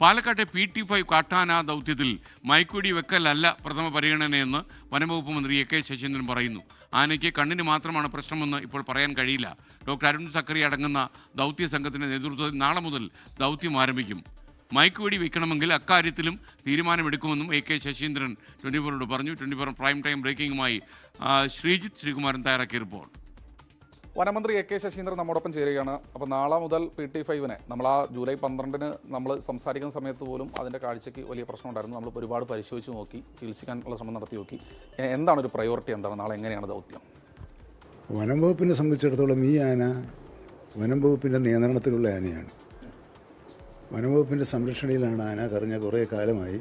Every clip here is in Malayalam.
പാലക്കാട്ടെ PT5 കാട്ടാന ദൗത്യത്തിൽ മയക്കുവെടി വെക്കലല്ല പ്രഥമ പരിഗണനയെന്ന് വനംവകുപ്പ് മന്ത്രി AK ശശീന്ദ്രൻ പറയുന്നു. ആനയ്ക്ക് കണ്ണിന് മാത്രമാണ് പ്രശ്നമെന്ന് ഇപ്പോൾ പറയാൻ കഴിയില്ല. ഡോക്ടർ അരുൺ സക്കറി അടങ്ങുന്ന ദൗത്യ സംഘത്തിൻ്റെ നേതൃത്വത്തിൽ നാളെ മുതൽ ദൗത്യം ആരംഭിക്കും. മയക്കുവെടി വെക്കണമെങ്കിൽ അക്കാര്യത്തിലും തീരുമാനമെടുക്കുമെന്നും AK ശശീന്ദ്രൻ 24 പറഞ്ഞു. 24 പ്രൈം ടൈം ബ്രേക്കിംഗുമായി ശ്രീജിത്ത് ശ്രീകുമാരൻ തയ്യാറാക്കിയ റിപ്പോർട്ട്. വനമന്ത്രി AK ശശീന്ദ്രൻ നമ്മോടൊപ്പം ചേരുകയാണ്. അപ്പോൾ നാളെ മുതൽ PT5 നമ്മൾ ആ ജൂലൈ 12 നമ്മൾ സംസാരിക്കുന്ന സമയത്ത് പോലും അതിൻ്റെ കാഴ്ചയ്ക്ക് വലിയ പ്രശ്നം ഉണ്ടായിരുന്നു. നമ്മൾ ഒരുപാട് പരിശോധിച്ച് നോക്കി, ചികിത്സിക്കാനുള്ള ശ്രമം നടത്തി നോക്കി. എന്താണ് ഒരു പ്രയോറിറ്റി, എന്താണ് നാളെ എങ്ങനെയാണ് ദൗത്യം? വനം വകുപ്പിനെ സംബന്ധിച്ചിടത്തോളം ഈ ആന വനം വകുപ്പിൻ്റെ നിയന്ത്രണത്തിലുള്ള ആനയാണ്. വനം വകുപ്പിൻ്റെ സംരക്ഷണയിലാണ് ആന കഴിഞ്ഞ കുറേ കാലമായി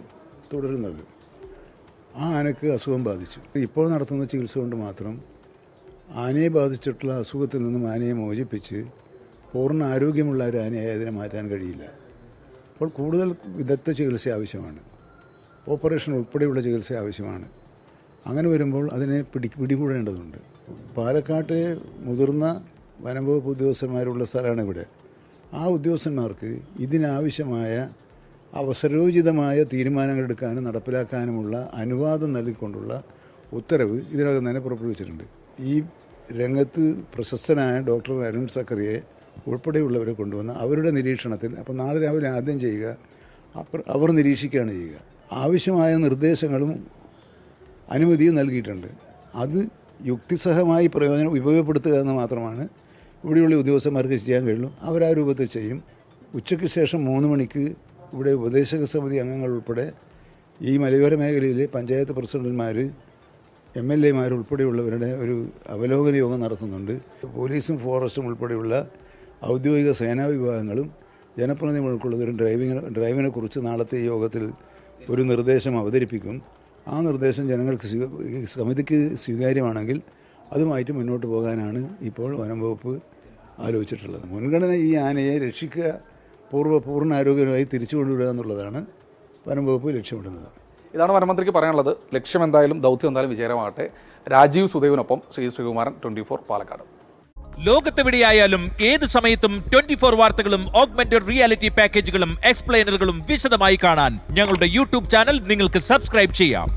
തുടരുന്നത്. ആ ആനയ്ക്ക് അസുഖം ബാധിച്ചു. ഇപ്പോൾ നടത്തുന്ന ചികിത്സ കൊണ്ട് മാത്രം ആനയെ ബാധിച്ചിട്ടുള്ള അസുഖത്തിൽ നിന്നും ആനയെ മോചിപ്പിച്ച് പൂർണ്ണ ആരോഗ്യമുള്ള ഒരു ആനയായി അതിനെ മാറ്റാൻ കഴിയില്ല. അപ്പോൾ കൂടുതൽ വിദഗ്ധ ചികിത്സ ആവശ്യമാണ്. ഓപ്പറേഷൻ ഉൾപ്പെടെയുള്ള ചികിത്സ ആവശ്യമാണ്. അങ്ങനെ വരുമ്പോൾ അതിനെ പിടികൂടേണ്ടതുണ്ട്. പാലക്കാട്ടെ മുതിർന്ന വനംവകുപ്പ് ഉദ്യോഗസ്ഥന്മാരുള്ള സ്ഥലമാണ് ഇവിടെ. ആ ഉദ്യോഗസ്ഥന്മാർക്ക് ഇതിനാവശ്യമായ അവസരോചിതമായ തീരുമാനങ്ങൾ എടുക്കാനും നടപ്പിലാക്കാനുമുള്ള അനുവാദം നൽകിക്കൊണ്ടുള്ള ഉത്തരവ് ഇതിനകം തന്നെ പുറപ്പെടുവിച്ചിട്ടുണ്ട്. ഈ രംഗത്ത് പ്രശസ്തനായ ഡോക്ടർ അരുൺ സക്കറിയെ ഉൾപ്പെടെയുള്ളവരെ കൊണ്ടുവന്ന് അവരുടെ നിരീക്ഷണത്തിൽ, അപ്പോൾ നാളെ രാവിലെ ആദ്യം ചെയ്യുക, അവർ നിരീക്ഷിക്കുകയാണ് ചെയ്യുക. ആവശ്യമായ നിർദ്ദേശങ്ങളും അനുമതിയും നൽകിയിട്ടുണ്ട്. അത് യുക്തിസഹമായി ഉപയോഗപ്പെടുത്തുക എന്ന് മാത്രമാണ് ഇവിടെയുള്ള ഉദ്യോഗസ്ഥന്മാർക്ക് ചെയ്യാൻ കഴിയുള്ളൂ. അവരാ രൂപത്തിൽ ചെയ്യും. ഉച്ചയ്ക്ക് ശേഷം 3 മണിക്ക് ഇവിടെ ഉപദേശക സമിതി അംഗങ്ങൾ ഉൾപ്പെടെ ഈ മലയോര മേഖലയിലെ പഞ്ചായത്ത് പ്രസിഡന്റുമാർ, MLA ഉൾപ്പെടെയുള്ളവരുടെ ഒരു അവലോകന യോഗം നടത്തുന്നുണ്ട്. പോലീസും ഫോറസ്റ്റും ഉൾപ്പെടെയുള്ള ഔദ്യോഗിക സേനാ വിഭാഗങ്ങളും ജനപ്രതിനിധികളും ഉൾക്കൊള്ളുന്ന ഒരു ഡ്രൈവിനെ കുറിച്ച് നാളത്തെ യോഗത്തിൽ ഒരു നിർദ്ദേശം അവതരിപ്പിക്കും. ആ നിർദ്ദേശം സമിതിക്ക് സ്വീകാര്യമാണെങ്കിൽ അതുമായിട്ട് മുന്നോട്ട് പോകാനാണ് ഇപ്പോൾ വനം വകുപ്പ് ആലോചിച്ചിട്ടുള്ളത്. മുൻഗണന ഈ ആനയെ രക്ഷിക്കുക, പൂർണ്ണ ആരോഗ്യമായി തിരിച്ചു കൊണ്ടുവരിക എന്നുള്ളതാണ് വനം വകുപ്പ് ലക്ഷ്യമിടുന്നത്. ഇതാണ് വനമന്ത്രിക്ക് പറയാനുള്ളത്. ലക്ഷ്യം എന്തായാലും, ദൗത്യം എന്തായാലും വിജയമാകട്ടെ. രാജീവ് സുദേവിനൊപ്പം ശ്രീകുമാരൻ, 24 പാലക്കാട്. ലോകത്തെവിടെയായാലും ഏത് സമയത്തും 24 വാർത്തകളും ഓഗ്മെന്റഡ് റിയാലിറ്റി പാക്കേജുകളും എക്സ്പ്ലെയിനറുകളും വിശദമായി കാണാൻ ഞങ്ങളുടെ YouTube ചാനൽ നിങ്ങൾക്ക് സബ്സ്ക്രൈബ് ചെയ്യാം.